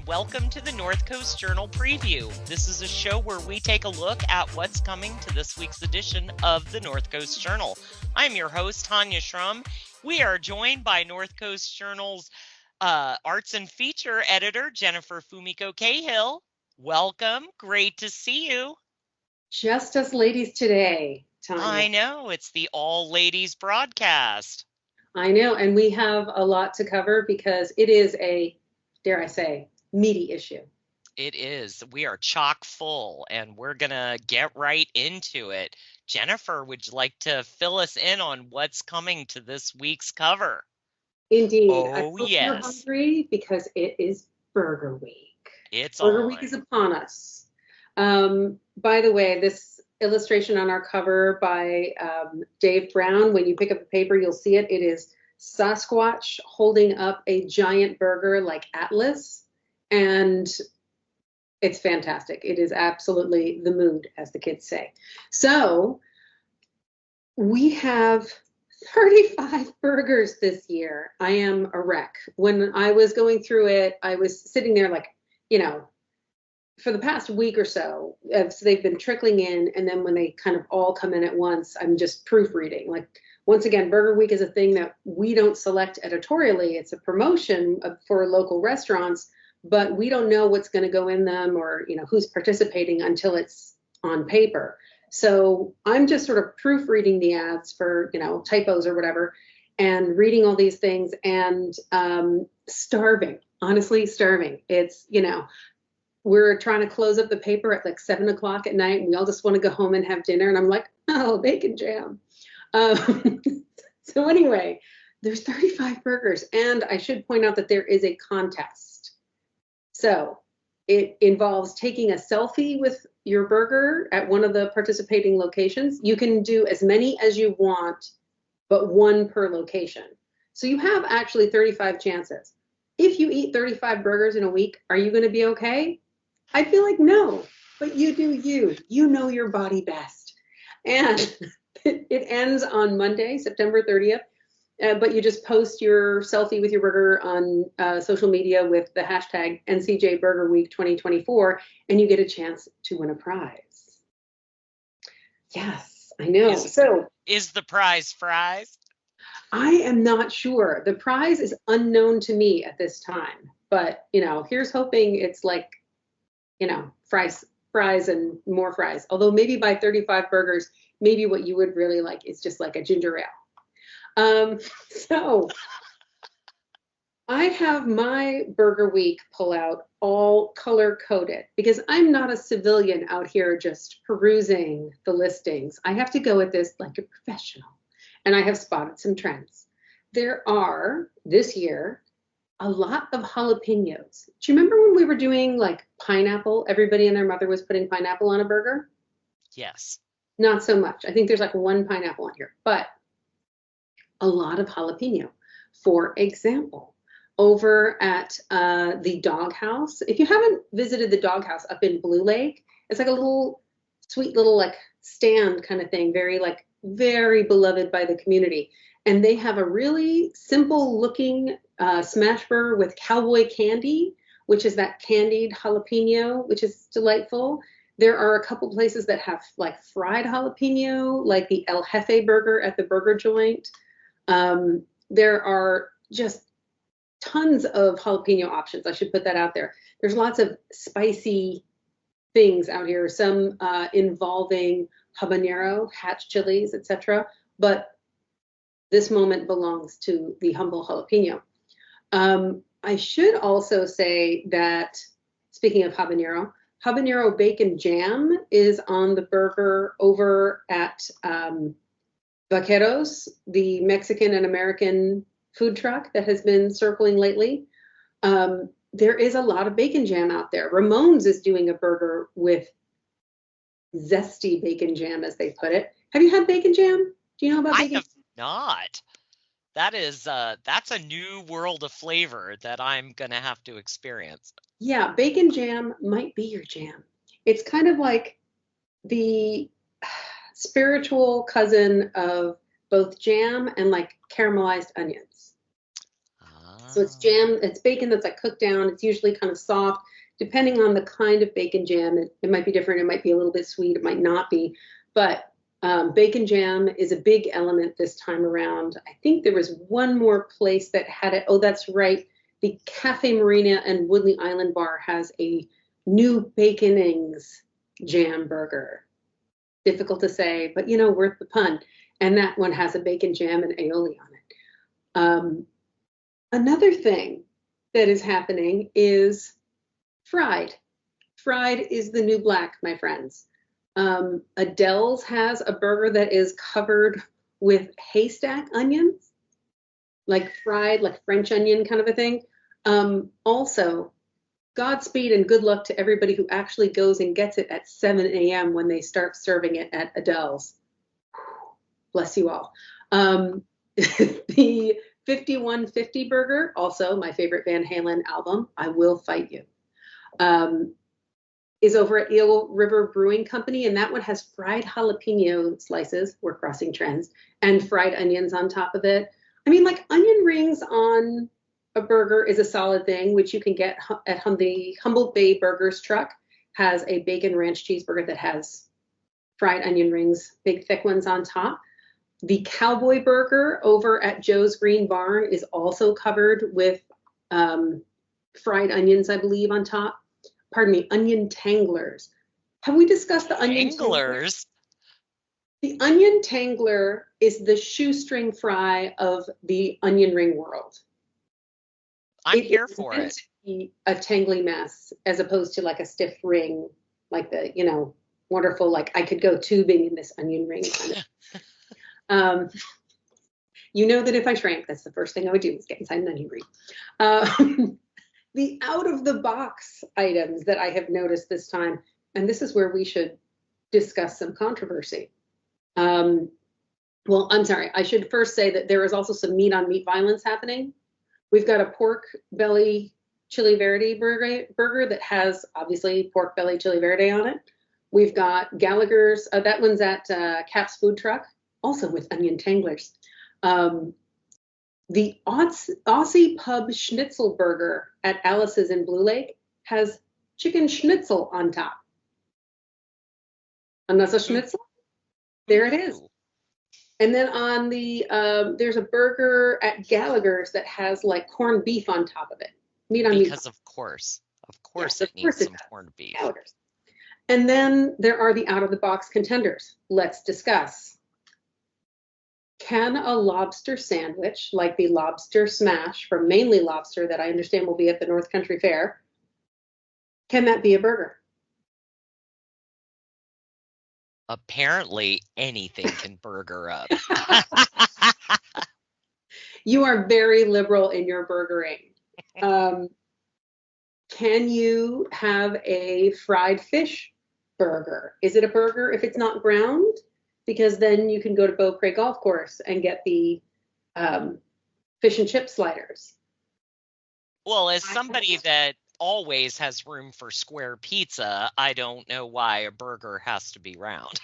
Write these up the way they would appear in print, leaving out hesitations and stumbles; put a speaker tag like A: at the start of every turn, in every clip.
A: Welcome to the North Coast Journal Preview. This is a show where we take a look at what's coming to this week's edition of the North Coast Journal. I'm your host, Tanya Schrum. We are joined by North Coast Journal's arts and feature editor, Jennifer Fumiko Cahill. Welcome. Great to see you.
B: Just us ladies today, Tanya.
A: I know. It's the all-ladies broadcast.
B: I know. And we have a lot to cover because it is a, dare I say, meaty issue.
A: It is. We are chock full, and we're going to get right into it. Jennifer, would you like to fill us in on what's coming to this week's cover?
B: Indeed.
A: Oh,
B: I hope
A: yes.
B: you're hungry because it is Burger Week.
A: It's
B: Burger
A: on.
B: Week is upon us. By the way, this illustration on our cover by Dave Brown, when you pick up the paper, you'll see it. It is Sasquatch holding up a giant burger like Atlas. And it's fantastic. It is absolutely the mood, as the kids say. So we have 35 burgers this year. I am a wreck. When I was going through it, I was sitting there like, for the past week or so, they've been trickling in. And then when they kind of all come in at once, I'm just proofreading. Like, once again, Burger Week is a thing that we don't select editorially. It's a promotion for local restaurants, but we don't know what's going to go in them or, who's participating until it's on paper. So I'm just sort of proofreading the ads for, typos or whatever, and reading all these things and starving, honestly starving. It's, we're trying to close up the paper at like 7 o'clock at night and we all just want to go home and have dinner. And I'm like, oh, bacon jam. So anyway, there's 35 burgers. And I should point out that there is a contest. So it involves taking a selfie with your burger at one of the participating locations. You can do as many as you want, but one per location. So you have actually 35 chances. If you eat 35 burgers in a week, are you going to be okay? I feel like no, but you do you. You know your body best. And it ends on Monday, September 30th. But you just post your selfie with your burger on social media with the hashtag NCJ Burger Week 2024, and you get a chance to win a prize. Yes, I know.
A: Is the prize fries?
B: I am not sure. The prize is unknown to me at this time. But, here's hoping it's like, fries and more fries. Although maybe by 35 burgers, maybe what you would really like is just like a ginger ale. So I have my Burger Week pullout all color coded because I'm not a civilian out here just perusing the listings. I have to go at this like a professional, and I have spotted some trends. There are this year a lot of jalapenos. Do you remember when we were doing like pineapple? Everybody and their mother was putting pineapple on a burger?
A: Yes. Not
B: so much. I think there's like one pineapple on here, but a lot of jalapeno. For example, over at the Doghouse, if you haven't visited the Doghouse up in Blue Lake, it's like a little sweet little like stand kind of thing, very beloved by the community. And they have a really simple looking smash burger with cowboy candy, which is that candied jalapeno, which is delightful. There are a couple places that have like fried jalapeno, like the El Jefe burger at the burger joint. There are just tons of jalapeno options. I should put that out there. There's lots of spicy things out here, some involving habanero, hatch chilies, etc. But this moment belongs to the humble jalapeno. I should also say that, speaking of habanero bacon jam is on the burger over at Vaqueros, the Mexican and American food truck that has been circling lately. There is a lot of bacon jam out there. Ramon's is doing a burger with zesty bacon jam, as they put it. Have you had bacon jam? Do you know about
A: I
B: bacon?
A: have not. That is that's a new world of flavor that I'm gonna have to experience.
B: Yeah, bacon jam might be your jam. It's kind of like the spiritual cousin of both jam and like caramelized onions. So it's
A: Ah.
B: jam, it's bacon that's like cooked down. It's usually kind of soft. Depending on the kind of bacon jam, it might be different. It might be a little bit sweet. It might not be. But bacon jam is a big element this time around. I think there was one more place that had it. Oh, that's right. The Cafe Marina and Woodley Island Bar has a new baconings jam burger. Difficult to say, but worth the pun. And that one has a bacon jam and aioli on it. Another thing that is happening is fried. Fried is the new black, my friends. Adele's has a burger that is covered with haystack onions, like fried, like French onion kind of a thing. Also, Godspeed and good luck to everybody who actually goes and gets it at 7 a.m. when they start serving it at Adele's. Bless you all. The 5150 burger, also my favorite Van Halen album, I Will Fight You, is over at Eel River Brewing Company, and that one has fried jalapeno slices, we're crossing trends, and fried onions on top of it. I mean, like onion rings on a burger is a solid thing, which you can get at the Humboldt Bay Burgers truck, has a bacon ranch cheeseburger that has fried onion rings, big thick ones on top. The Cowboy Burger over at Joe's Green Barn is also covered with fried onions, I believe, on top. Pardon me, onion tanglers. Have we discussed the onion tanglers?
A: Tanglers.
B: The onion tangler is the shoestring fry of the onion ring world.
A: I'm
B: It
A: here
B: is
A: for
B: meant
A: it.
B: to be a tangly mess as opposed to like a stiff ring, like the, wonderful, like I could go tubing in this onion ring kind of. You know that if I shrank, that's the first thing I would do is get inside an onion ring. The out of the box items that I have noticed this time, and this is where we should discuss some controversy. Well, I'm sorry. I should first say that there is also some meat on meat violence happening. We've got a pork belly chili verde burger that has obviously pork belly chili verde on it. We've got Gallagher's, that one's at Cap's Food Truck, also with onion tanglers. The Aussie Pub Schnitzel Burger at Alice's in Blue Lake has chicken schnitzel on top. And that's a schnitzel. There it is. And then on the, there's a burger at Gallagher's that has like corned beef on top of it. Meat on meat.
A: Because of course
B: Yes,
A: it needs some corned beef.
B: Gallagher's. And then there are the out of the box contenders. Let's discuss. Can a lobster sandwich, like the lobster smash from Mainly Lobster that I understand will be at the North Country Fair, can that be a burger?
A: Apparently anything can burger up.
B: You are very liberal in your burgering. Can you have a fried fish burger? Is it a burger if it's not ground? Because then you can go to Beaupre Golf Course and get the fish and chip sliders.
A: Well, as somebody that always has room for square pizza, I don't know why a burger has to be round.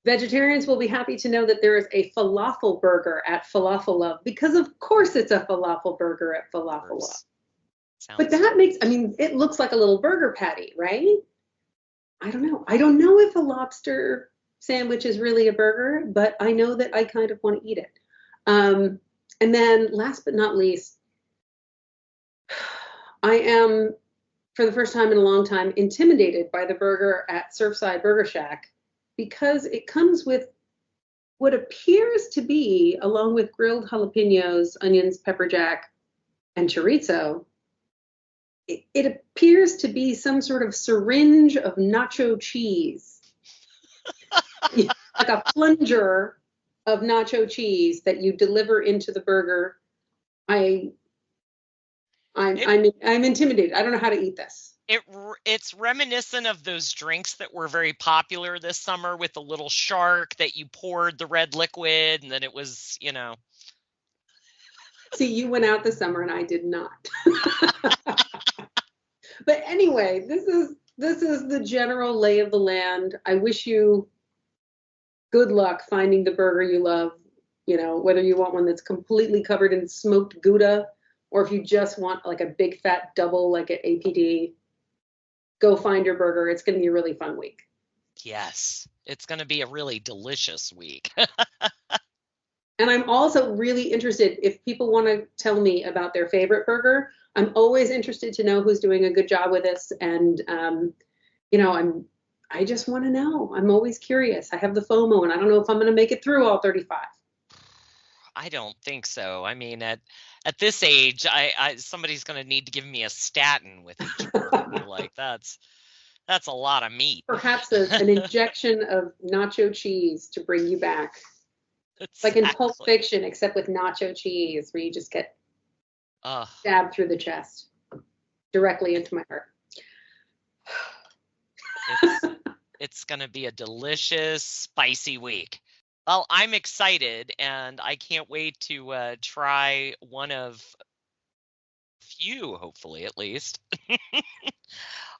B: Vegetarians will be happy to know that there is a falafel burger at Falafel Love, because of course it's a falafel burger at Falafel Love. But that makes, I mean, it looks like a little burger patty, right? I don't know. I don't know if a lobster sandwich is really a burger, but I know that I kind of want to eat it. And then last but not least, I am, for the first time in a long time, intimidated by the burger at Surfside Burger Shack, because it comes with what appears to be, along with grilled jalapenos, onions, pepper jack, and chorizo, it appears to be some sort of syringe of nacho cheese. Like a plunger of nacho cheese that you deliver into the burger. I'm intimidated. I don't know how to eat this.
A: It's reminiscent of those drinks that were very popular this summer with the little shark that you poured the red liquid and then it was,
B: See, you went out this summer and I did not. But anyway, this is the general lay of the land. I wish you good luck finding the burger you love, whether you want one that's completely covered in smoked Gouda or if you just want like a big fat double like at APD, go find your burger. It's going to be a really fun week.
A: Yes, it's going to be a really delicious week.
B: And I'm also really interested if people want to tell me about their favorite burger. I'm always interested to know who's doing a good job with this. And, I just want to know. I'm always curious. I have the FOMO and I don't know if I'm going to make it through all 35.
A: I don't think so. I mean, at this age, somebody's going to need to give me a statin with each burger. Like that's a lot of meat.
B: Perhaps an injection of nacho cheese to bring you back.
A: Exactly.
B: Like in Pulp Fiction, except with nacho cheese, where you just get stabbed through the chest, directly into my heart.
A: It's going to be a delicious, spicy week. Well, I'm excited, and I can't wait to try one of few, hopefully at least.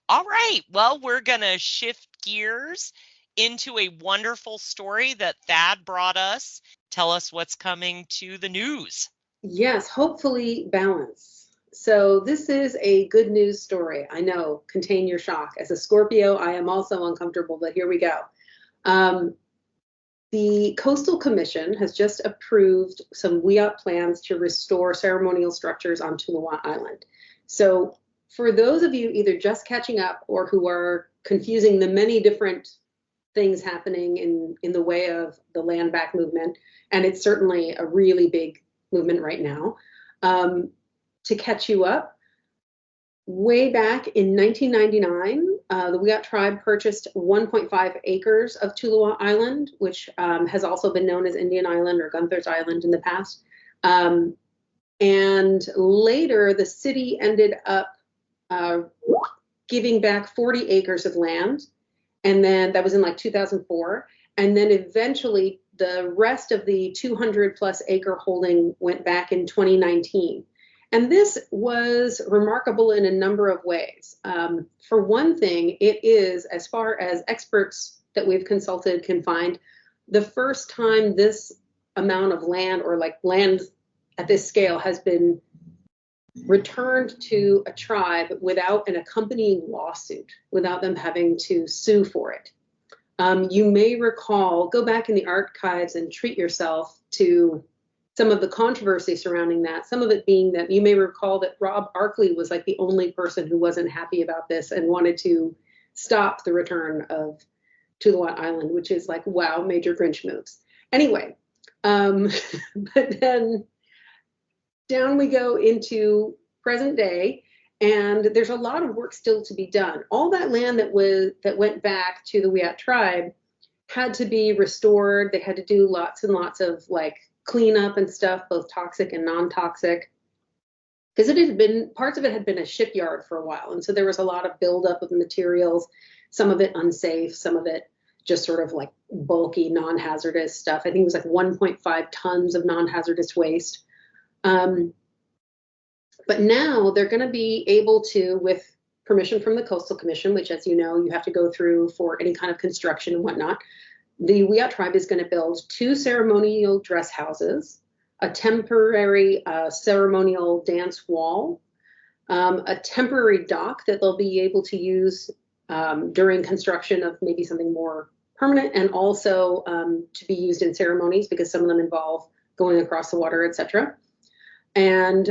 A: All right. Well, we're going to shift gears into a wonderful story that Thad brought us. Tell us what's coming to the news.
B: Yes, hopefully balance. So this is a good news story. I know, contain your shock. As a Scorpio, I am also uncomfortable, but here we go. The Coastal Commission has just approved some WIOT plans to restore ceremonial structures on Tuluwat Island. So for those of you either just catching up or who are confusing the many different things happening in the way of the land back movement, and it's certainly a really big movement right now, to catch you up, way back in 1999, the WIOT tribe purchased 1.5 acres of Tuluwat Island, which has also been known as Indian Island or Gunther's Island in the past. And later, the city ended up giving back 40 acres of land. And then that was in like 2004. And then eventually, the rest of the 200 plus acre holding went back in 2019. And this was remarkable in a number of ways. For one thing, it is, as far as experts that we've consulted can find, the first time this amount of land or like land at this scale has been returned to a tribe without an accompanying lawsuit, without them having to sue for it. You may recall, go back in the archives and treat yourself to some of the controversy surrounding that, some of it being that you may recall that Rob Arkley was like the only person who wasn't happy about this and wanted to stop the return of Tuluwat Island, which is like, wow, major Grinch moves. Anyway, but then down we go into present day, and there's a lot of work still to be done. All that land that went back to the WIOT tribe had to be restored. They had to do lots and lots of like cleanup and stuff, both toxic and non-toxic, because it had been, parts of it had been a shipyard for a while. And so there was a lot of buildup of materials, some of it unsafe, some of it just sort of like bulky, non-hazardous stuff. I think it was like 1.5 tons of non-hazardous waste. But now they're going to be able to, with permission from the Coastal Commission, which, as you know, you have to go through for any kind of construction and whatnot, the WIOT tribe is going to build 2 ceremonial dress houses, a temporary ceremonial dance wall, a temporary dock that they'll be able to use during construction of maybe something more permanent, and also to be used in ceremonies because some of them involve going across the water, etc. And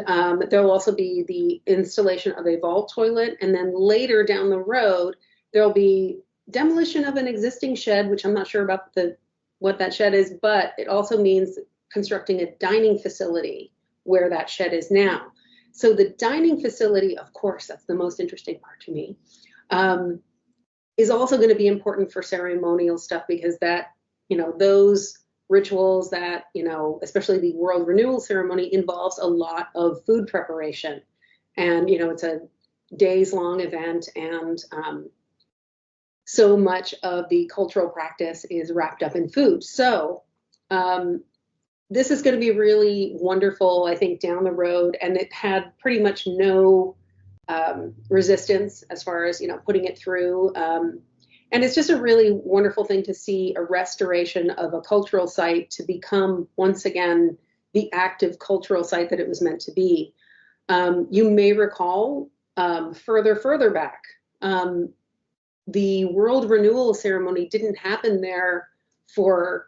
B: there will also be the installation of a vault toilet, and then later down the road, there'll be demolition of an existing shed, which I'm not sure about what that shed is, but it also means constructing a dining facility where that shed is now. So the dining facility, of course, that's the most interesting part to me, is also going to be important for ceremonial stuff because that, those rituals that, especially the World Renewal Ceremony involves a lot of food preparation. And, it's a days-long event, and so much of the cultural practice is wrapped up in food. So this is going to be really wonderful, I think, down the road. And it had pretty much no resistance as far as, putting it through. And it's just a really wonderful thing to see a restoration of a cultural site to become once again the active cultural site that it was meant to be. You may recall further back, the World Renewal Ceremony didn't happen there for,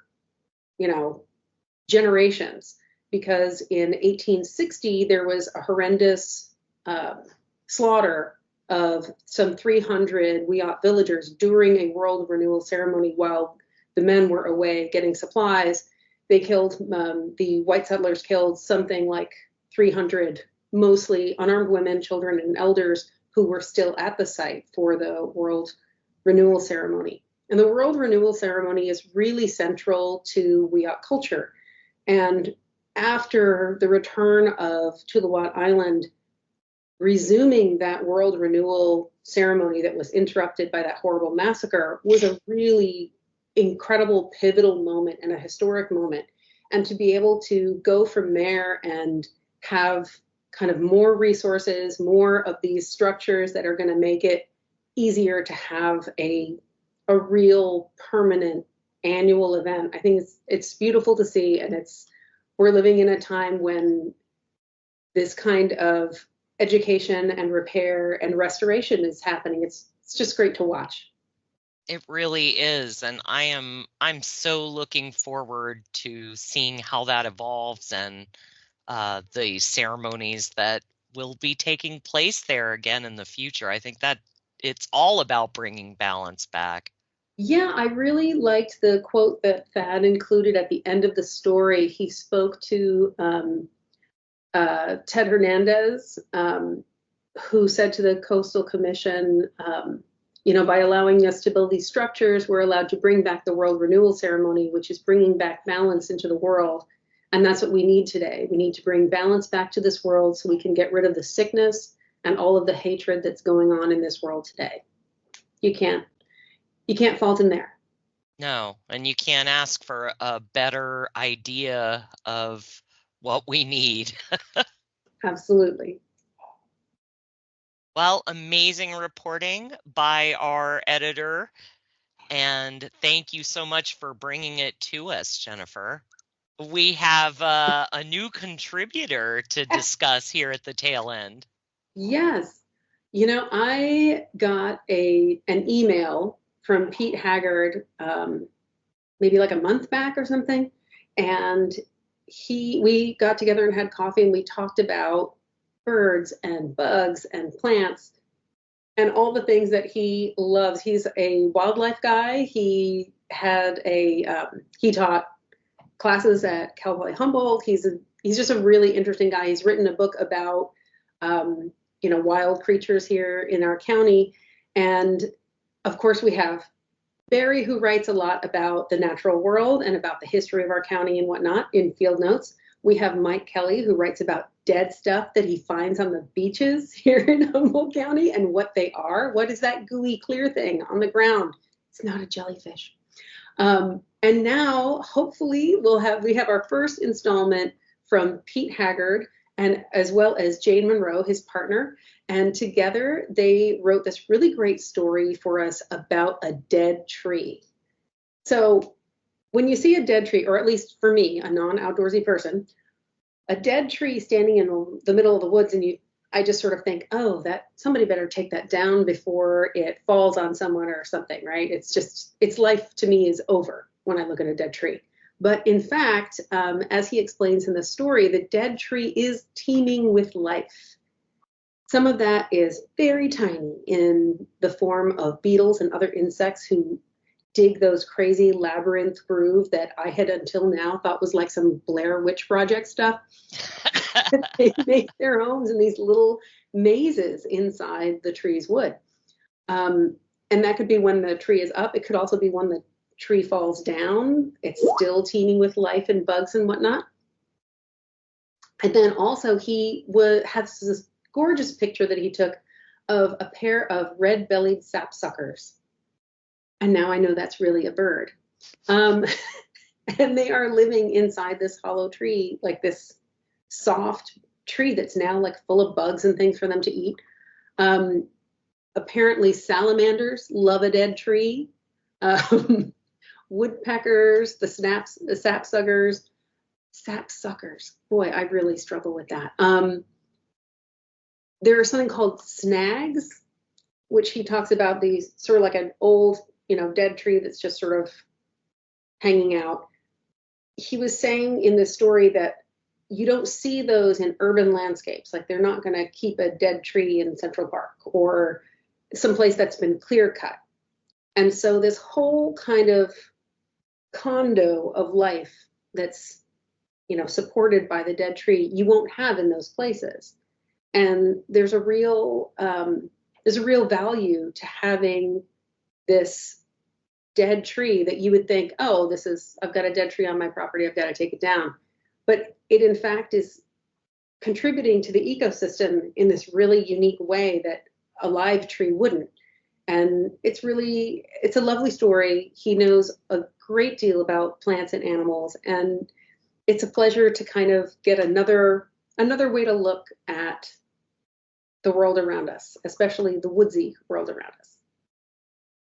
B: generations, because in 1860 there was a horrendous slaughter of some 300 Wiyot villagers during a World Renewal Ceremony while the men were away getting supplies. They killed, the white settlers killed something like 300, mostly unarmed women, children, and elders who were still at the site for the World Renewal Ceremony. And the World Renewal Ceremony is really central to Wiyot culture. And after the return of Tuluwat Island, resuming that World Renewal Ceremony that was interrupted by that horrible massacre was a really incredible pivotal moment and a historic moment. And to be able to go from there and have kind of more resources, more of these structures that are going to make it easier to have a real permanent annual event. I think it's beautiful to see, and we're living in a time when this kind of education and repair and restoration is happening. It's just great to watch.
A: It really is, and I'm so looking forward to seeing how that evolves and the ceremonies that will be taking place there again in the future. I think that it's all about bringing balance back.
B: Yeah, I really liked the quote that Thad included at the end of the story. He spoke to Ted Hernandez, who said to the Coastal Commission, by allowing us to build these structures, we're allowed to bring back the World Renewal Ceremony, which is bringing back balance into the world. And that's what we need today. We need to bring balance back to this world so we can get rid of the sickness and all of the hatred that's going on in this world today. You can't fault him there.
A: No, and you can't ask for a better idea of what we need.
B: Absolutely.
A: Well, amazing reporting by our editor, and thank you so much for bringing it to us, Jennifer. We have a new contributor to discuss here at the tail end.
B: Yes. I got an email from Pete Haggard maybe like a month back or something, and we got together and had coffee, and we talked about birds and bugs and plants and all the things that he loves. He's a wildlife guy. He taught classes at Cal Poly Humboldt. He's just a really interesting guy. He's written a book about wild creatures here in our county. And of course we have Barry, who writes a lot about the natural world and about the history of our county and whatnot in field notes. We have Mike Kelly, who writes about dead stuff that he finds on the beaches here in Humboldt County and what they are. What is that gooey clear thing on the ground? It's not a jellyfish. And now, hopefully, we have our first installment from Pete Haggard, and as well as Jane Monroe, his partner. And together they wrote this really great story for us about a dead tree. So when you see a dead tree, or at least for me, a non-outdoorsy person, a dead tree standing in the middle of the woods, and I just sort of think, oh, that somebody better take that down before it falls on someone or something, right? Its life to me is over when I look at a dead tree. But in fact, as he explains in the story, the dead tree is teeming with life. Some of that is very tiny in the form of beetles and other insects who dig those crazy labyrinth groove that I had until now thought was like some Blair Witch Project stuff. They make their homes in these little mazes inside the tree's wood. And that could be when the tree is up. It could also be when the tree falls down. It's still teeming with life and bugs and whatnot. And then also he has this gorgeous picture that he took of a pair of red-bellied sapsuckers. And now I know that's really a bird. Um, and they are living inside this hollow tree, like this soft tree that's now like full of bugs and things for them to eat. Apparently salamanders love a dead tree. Woodpeckers, the sapsuckers. Boy, I really struggle with that. There is something called snags, which he talks about, these sort of like an old, dead tree that's just sort of hanging out. He was saying in the story that you don't see those in urban landscapes. Like they're not going to keep a dead tree in Central Park or someplace that's been clear cut. And so this whole kind of condo of life that's, supported by the dead tree, you won't have in those places. And there's a real value to having this dead tree that you would think, oh, I've got a dead tree on my property, I've got to take it down. But it in fact is contributing to the ecosystem in this really unique way that a live tree wouldn't. And it's a lovely story. He knows a great deal about plants and animals, and it's a pleasure to kind of get another way to look at the world around us, especially the woodsy world around us.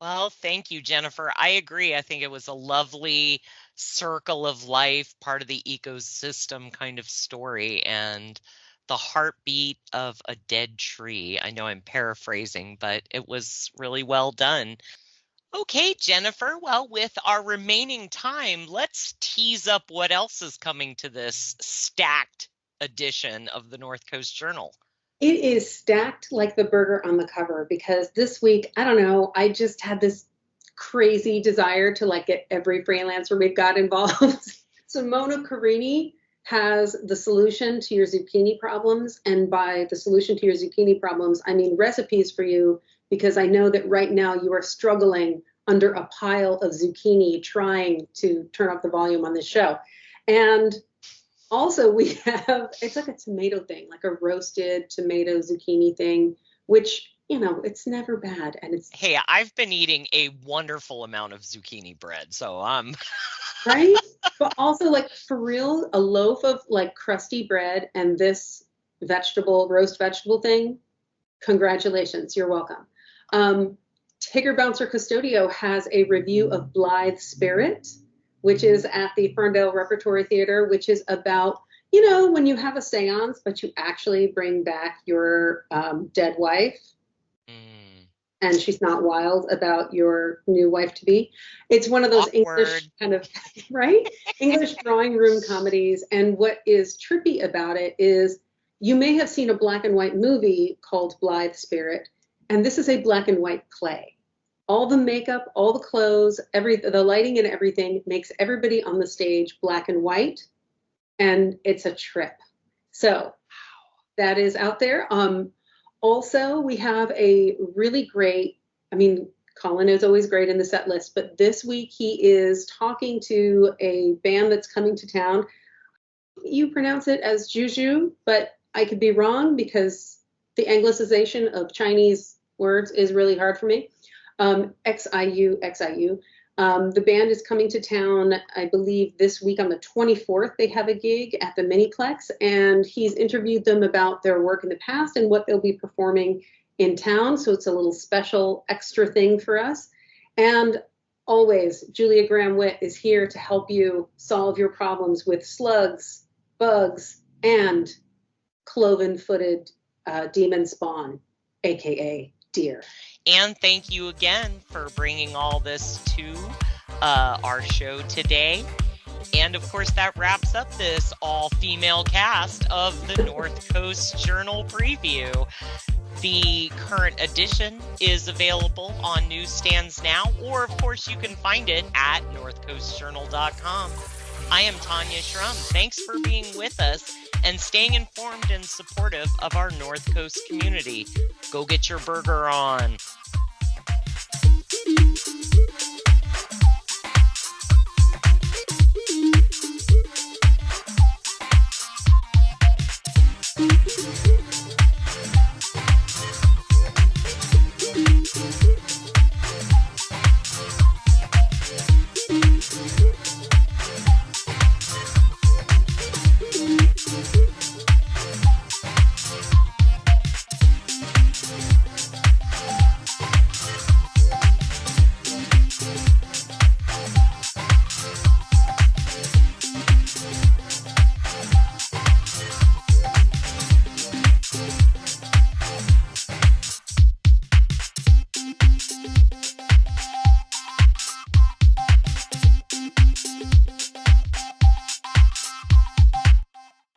A: Well, thank you, Jennifer. I agree. I think it was a lovely circle of life, part of the ecosystem kind of story, and the heartbeat of a dead tree. I know I'm paraphrasing, but it was really well done. Okay, Jennifer. Well, with our remaining time, let's tease up what else is coming to this stacked edition of the North Coast Journal.
B: It is stacked like the burger on the cover, because this week, I don't know, I just had this crazy desire to get every freelancer we've got involved. Simona Carini has the solution to your zucchini problems. And by the solution to your zucchini problems, I mean recipes for you, because I know that right now you are struggling under a pile of zucchini trying to turn up the volume on this show. And also we have, it's like a tomato thing, like a roasted tomato zucchini thing, which, it's never bad. And it's,
A: hey, I've been eating a wonderful amount of zucchini bread, so
B: right? But also for real, a loaf of crusty bread and this roast vegetable thing, congratulations, you're welcome. Tigger Bouncer Custodio has a review of Blithe Spirit, which is at the Ferndale Repertory Theater, which is about, when you have a seance, but you actually bring back your dead wife and she's not wild about your new wife-to-be. It's one of those
A: Awkward.
B: English kind of, right? English drawing room comedies. And what is trippy about it is you may have seen a black and white movie called Blithe Spirit, and this is a black and white play. All the makeup, all the clothes, the lighting and everything makes everybody on the stage black and white, and it's a trip. So that is out there. Also, we have a really great, Colin is always great in the set list, but this week he is talking to a band that's coming to town. You pronounce it as Juju, but I could be wrong because the anglicization of Chinese words is really hard for me. XIU. The band is coming to town, I believe, this week on the 24th. They have a gig at the Miniplex, and he's interviewed them about their work in the past and what they'll be performing in town. So it's a little special extra thing for us. And always, Julia Graham-Witt is here to help you solve your problems with slugs, bugs, and cloven-footed demon spawn, aka deer.
A: And thank you again for bringing all this to our show today. And of course, that wraps up this all-female cast of the North Coast Journal preview. The current edition is available on newsstands now, or of course, you can find it at northcoastjournal.com. I am Tanya Schrum. Thanks for being with us and staying informed and supportive of our North Coast community. Go get your burger on.